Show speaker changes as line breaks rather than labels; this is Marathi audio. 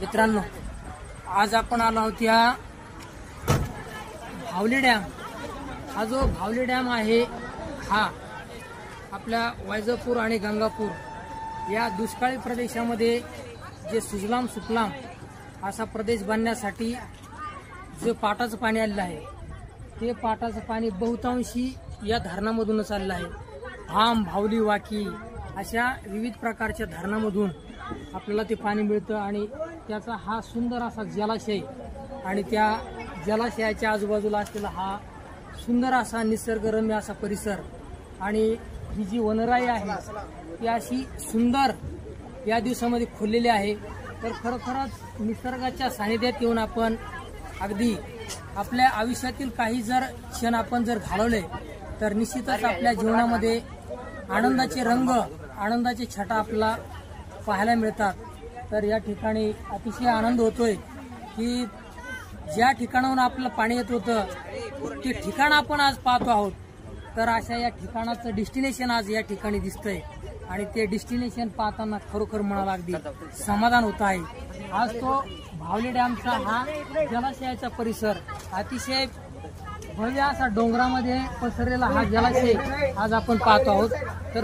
मित्रांनो, आज आपण आलो आहोत या भावली डॅम। हा जो भावली डॅम आहे हा आपल्या वैजापूर आणि गंगापूर या दुष्काळी प्रदेशामध्ये जे सुजलाम सुफलाम असा प्रदेश बनण्यासाठी जे पाटाचं पाणी आलेलं आहे ते पाटाचं पाणी बहुतांशी या धरणामधूनच आलेलं आहे। भाम, भावली, वाकी अशा विविध प्रकारच्या धरणामधून आपल्याला ते पाणी मिळतं आणि त्याचा हा सुंदर असा जलाशय आणि त्या जलाशयाच्या आजूबाजूला असलेला हा सुंदर असा निसर्गरम्य असा परिसर आणि ही जी वनराई आहे ती अशी सुंदर या दिवसामध्ये खुललेली आहे। तर खरोखरच निसर्गाच्या सानिध्यात येऊन आपण अगदी आपल्या आयुष्यातील काही जर क्षण आपण जर घालवले तर निश्चितच आपल्या जीवनामध्ये आनंदाचे रंग, आनंदाचे छटा आपल्याला पाहायला मिळतात। तर या ठिकाणी अतिशय आनंद होतोय की ज्या ठिकाणाहून आपलं पाणी येत होतं ते ठिकाण आपण आज पाहतो आहोत। तर अशा या ठिकाणाचं डेस्टिनेशन आज या ठिकाणी दिसतंय आणि ते डेस्टिनेशन पाहताना खरोखर मनाला अगदी समाधान होत आहे। आज तो भावली डॅमचा हा जलाशयाचा परिसर अतिशय भव्य असा डोंगरामध्ये पसरलेला हा जलाशय आज आपण पाहतो आहोत। तर